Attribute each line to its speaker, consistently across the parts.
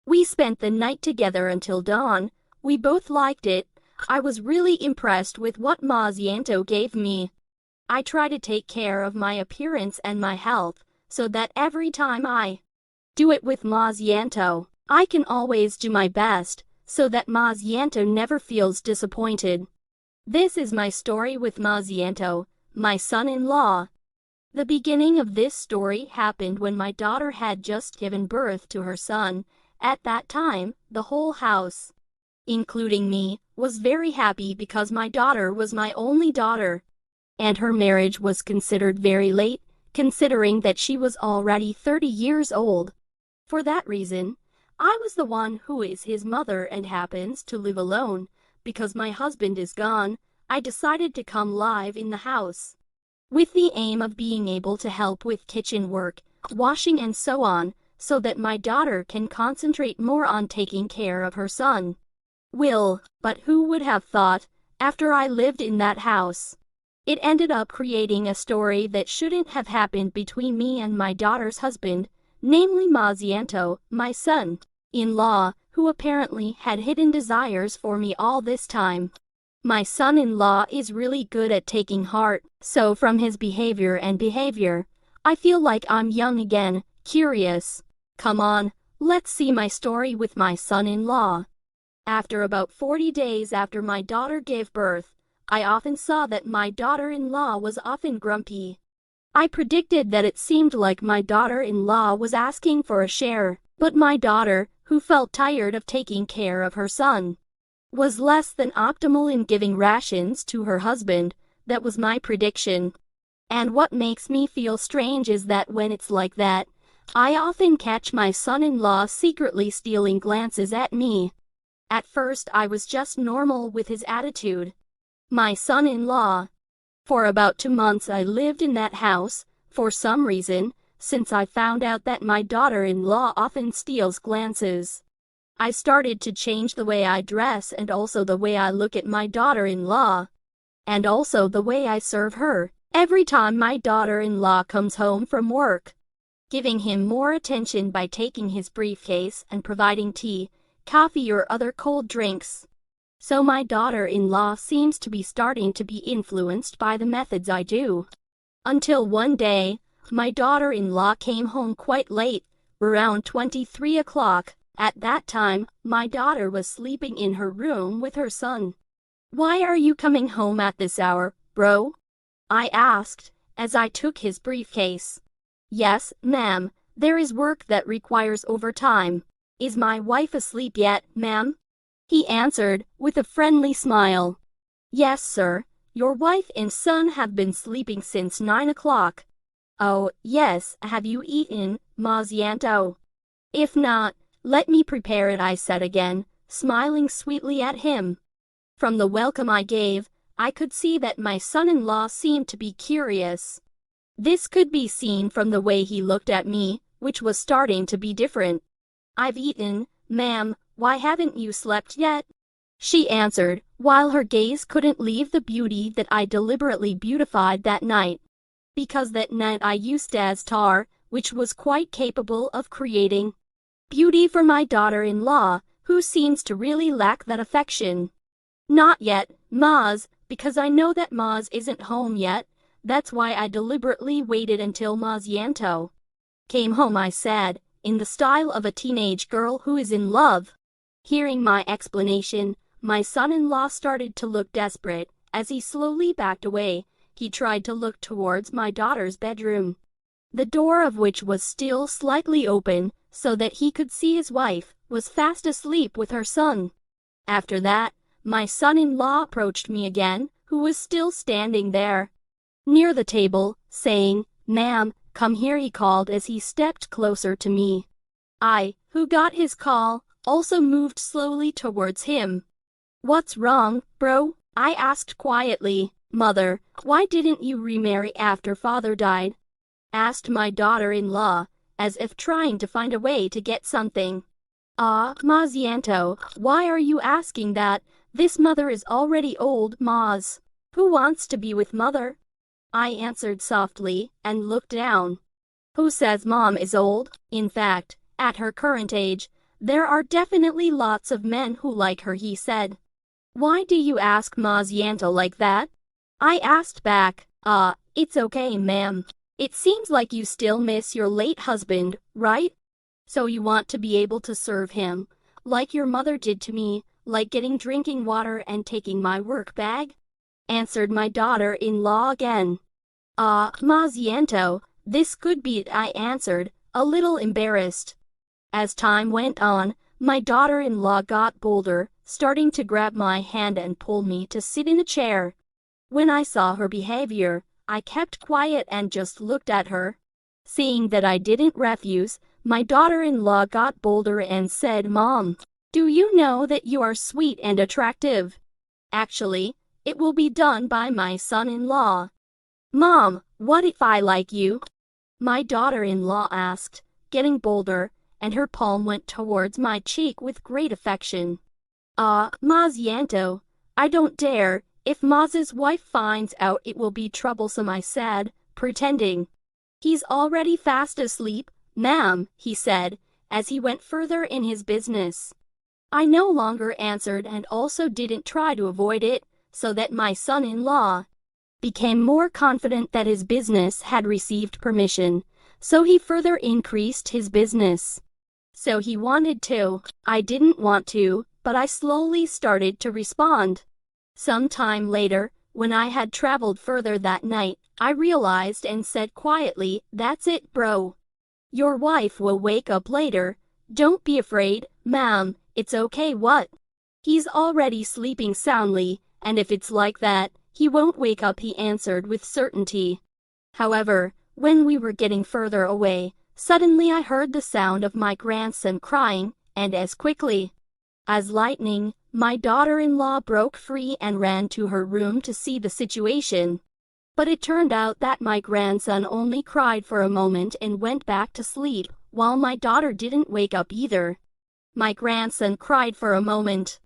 Speaker 1: We spent the night together until dawn. We both liked it. I was really impressed with what Mas Yanto gave me. I try to take care of my appearance and my health, so that every time I do it with Mas Yanto, I can always do my best, so that Mas Yanto never feels disappointed. This is my story with Mas Yanto, my son-in-law. The beginning of this story happened when my daughter had just given birth to her son. At that time, the whole house, including me, was very happy because my daughter was my only daughter. And her marriage was considered very late, considering that she was already 30 years old. For that reason, I was the one who is his mother and happens to live alone. Because my husband is gone, I decided to come live in the house, with the aim of being able to help with kitchen work, washing and so on, so that my daughter can concentrate more on taking care of her son. But who would have thought, after I lived in that house, it ended up creating a story that shouldn't have happened between me and my daughter's husband, namely Mas Yanto, my son-in-law, who apparently had hidden desires for me all this time. My son-in-law is really good at taking heart, so from his behavior, I feel like I'm young again, curious. Come on, let's see my story with my son-in-law. After about 40 days after my daughter gave birth, I often saw that my daughter-in-law was often grumpy. I predicted that it seemed like my daughter-in-law was asking for a share, but my daughter, who felt tired of taking care of her son, was less than optimal in giving rations to her husband. That was my prediction. And what makes me feel strange is that when it's like that, I often catch my son-in-law secretly stealing glances at me. At first I was just normal with his attitude. My son-in-law. For about 2 months I lived in that house. For some reason, since I found out that my daughter-in-law often steals glances, I started to change the way I dress and also the way I look at my daughter-in-law. And also the way I serve her, every time my daughter-in-law comes home from work. Giving him more attention by taking his briefcase and providing tea, coffee or other cold drinks. So my daughter-in-law seems to be starting to be influenced by the methods I do. Until one day, my daughter-in-law came home quite late, around 23 o'clock. At that time, my daughter was sleeping in her room with her son. "Why are you coming home at this hour, bro?" I asked, as I took his briefcase. "Yes, ma'am, there is work that requires overtime." "Is my wife asleep yet, ma'am?" he answered, with a friendly smile. "Yes, sir. Your wife and son have been sleeping since 9 o'clock. "Oh, yes. Have you eaten, Mas Yanto?" "If not, let me prepare it," I said again, smiling sweetly at him. From the welcome I gave, I could see that my son-in-law seemed to be curious. This could be seen from the way he looked at me, which was starting to be different. "I've eaten, ma'am. Why haven't you slept yet?" she answered, while her gaze couldn't leave the beauty that I deliberately beautified that night. Because that night I used as tar, which was quite capable of creating beauty for my daughter-in-law, who seems to really lack that affection. "Not yet, Mas, because I know that Mas isn't home yet. That's why I deliberately waited until Mas Yanto came home," I said, in the style of a teenage girl who is in love. Hearing my explanation, my son-in-law started to look desperate. As he slowly backed away, he tried to look towards my daughter's bedroom, the door of which was still slightly open, so that he could see his wife was fast asleep with her son. After that, my son-in-law approached me again, who was still standing there near the table, saying, "Ma'am, come here," he called as he stepped closer to me. I, who got his call, also moved slowly towards him. "What's wrong, bro?" I asked quietly. "Mother, why didn't you remarry after father died?" asked my daughter-in-law, as if trying to find a way to get something. Mas Yanto, why are you asking that? This mother is already old, Mas. Who wants to be with mother?" I answered softly, and looked down. "Who says mom is old? In fact, at her current age, There are definitely lots of men who like her, he said. Why do you ask Mas Yanto like that? I asked back. It's okay, ma'am. It seems like you still miss your late husband, right? So you want to be able to serve him, like your mother did to me, like getting drinking water and taking my work bag? Answered my daughter-in-law again. Mas Yanto, this could be it, I answered, a little embarrassed. As time went on, my daughter-in-law got bolder, starting to grab my hand and pull me to sit in a chair. When I saw her behavior, I kept quiet and just looked at her. Seeing that I didn't refuse, my daughter-in-law got bolder and said, Mom, do you know that you are sweet and attractive? Actually, it will be done by my son-in-law. Mom, what if I like you? My daughter-in-law asked, getting bolder, and her palm went towards my cheek with great affection. Mas Yanto, I don't dare. If Maz's wife finds out, it will be troublesome, I said, pretending. He's already fast asleep, ma'am, he said, as he went further in his business. I no longer answered and also didn't try to avoid it, so that my son-in-law became more confident that his business had received permission, so he further increased his business. So he wanted to. I didn't want to, but I slowly started to respond. Some time later, when I had traveled further that night, I realized and said quietly, that's it, bro. Your wife will wake up later. Don't be afraid, ma'am, it's okay. What? He's already sleeping soundly, and if it's like that, he won't wake up, he answered with certainty. However, when we were getting further away, suddenly I heard the sound of my grandson crying, and as quickly as lightning, my daughter-in-law broke free and ran to her room to see the situation. But it turned out that my grandson only cried for a moment and went back to sleep, while my daughter didn't wake up either. My grandson cried for a moment.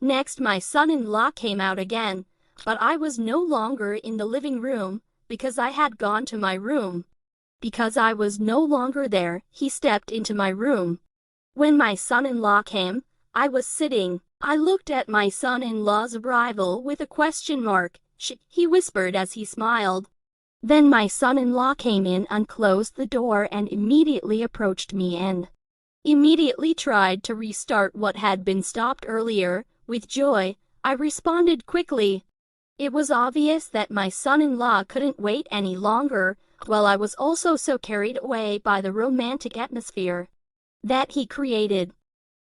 Speaker 1: Next, my son-in-law came out again, but I was no longer in the living room, because I had gone to my room. Because I was no longer there, he stepped into my room. When my son-in-law came, I was sitting. I looked at my son-in-law's arrival with a question mark. He whispered as he smiled. Then my son-in-law came in, unclosed the door, and immediately approached me and immediately tried to restart what had been stopped earlier. With joy, I responded quickly. It was obvious that my son-in-law couldn't wait any longer, while I was also so carried away by the romantic atmosphere that he created.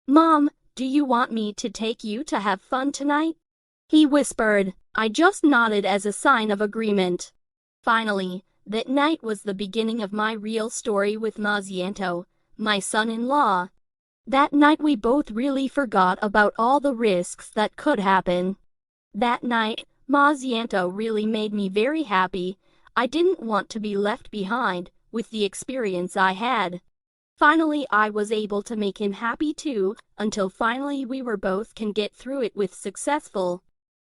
Speaker 1: Mom, do you want me to take you to have fun tonight? He whispered. I just nodded as a sign of agreement. Finally, that night was the beginning of my real story with Mas Yanto, my son-in-law. That night we both really forgot about all the risks that could happen. That night, Mas Yanto really made me very happy. I didn't want to be left behind with the experience I had. Finally, I was able to make him happy too, until finally we were both can get through it with successful.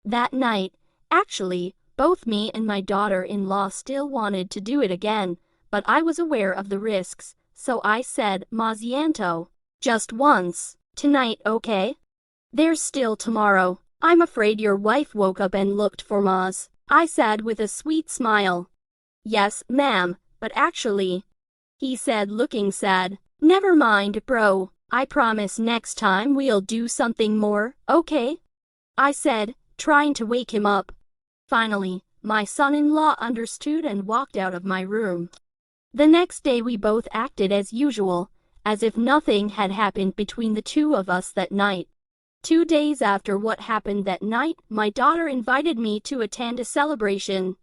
Speaker 1: That night, actually, both me and my daughter-in-law still wanted to do it again, but I was aware of the risks, so I said, Mas Yanto, just once, tonight, okay? There's still tomorrow. I'm afraid your wife woke up and looked for Mas, I said with a sweet smile. Yes, ma'am, but actually, he said, looking sad. Never mind, bro. I promise next time we'll do something more, okay? I said, trying to wake him up. Finally, my son-in-law understood and walked out of my room. The next day we both acted as usual, as if nothing had happened between the two of us that night. 2 days after what happened that night, my daughter invited me to attend a celebration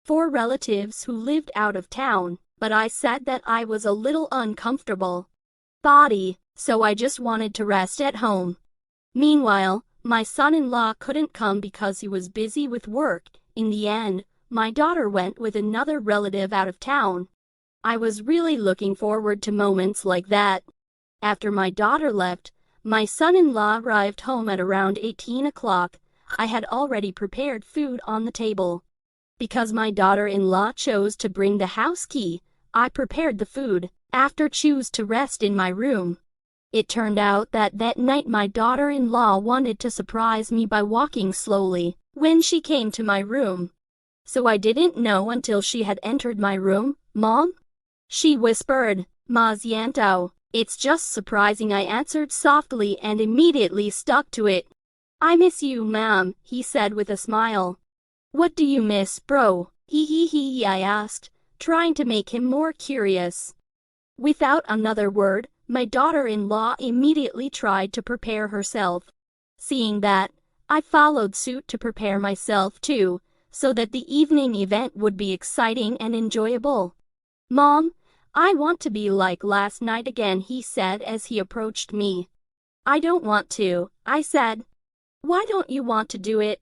Speaker 1: for relatives who lived out of town, but I said that I was a little uncomfortable body, so I just wanted to rest at home. Meanwhile, my son-in-law couldn't come because he was busy with work. In the end, my daughter went with another relative out of town. I was really looking forward to moments like that. After my daughter left, my son-in-law arrived home at around 18 o'clock. I had already prepared food on the table. Because my daughter-in-law chose to bring the house key, I prepared the food. After chose to rest in my room. It turned out that night my daughter-in-law wanted to surprise me by walking slowly when she came to my room. So I didn't know until she had entered my room. "Mom?" she whispered. "Mas Yanto." "It's just surprising," I answered softly and immediately stuck to it. "I miss you, ma'am," he said with a smile. "What do you miss, bro?" I asked, trying to make him more curious. Without another word, my daughter-in-law immediately tried to prepare herself. Seeing that, I followed suit to prepare myself too, so that the evening event would be exciting and enjoyable. "Mom, I want to be like last night again," he said as he approached me. "I don't want to," I said. "Why don't you want to do it?"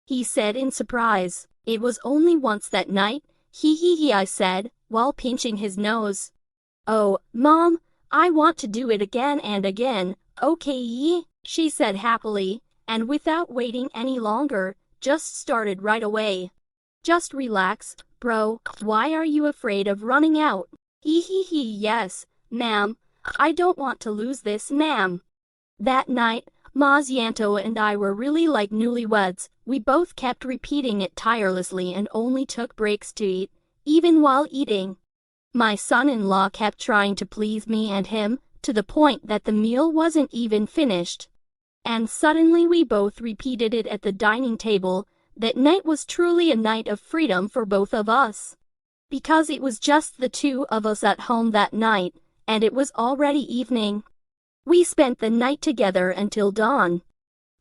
Speaker 1: he said in surprise. "It was only once that night," I said, while pinching his nose. "Oh, Mom, I want to do it again and again." "Okay," she said happily, and without waiting any longer, just started right away. "Just relax, bro. Why are you afraid of running out?" Yes, ma'am. I don't want to lose this, ma'am." That night, Mas Yanto and I were really like newlyweds. We both kept repeating it tirelessly and only took breaks to eat, even while eating. My son-in-law kept trying to please me and him, to the point that the meal wasn't even finished. And suddenly we both repeated it at the dining table. That night was truly a night of freedom for both of us. Because it was just the two of us at home that night, and it was already evening. We spent the night together until dawn.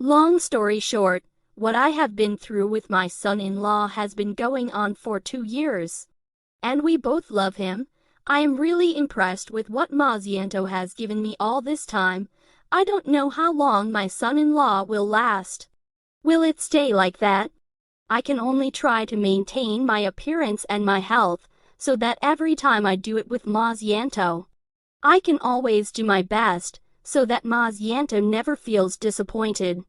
Speaker 1: Long story short, what I have been through with my son-in-law has been going on for 2 years. And we both love him. I am really impressed with what Mas Yanto has given me all this time. I don't know how long my son-in-law will last. Will it stay like that? I can only try to maintain my appearance and my health, so that every time I do it with Mas Yanto, I can always do my best, so that Mas Yanto never feels disappointed.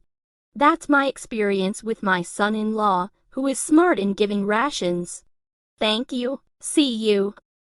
Speaker 1: That's my experience with my son-in-law, who is smart in giving rations. Thank you. See you.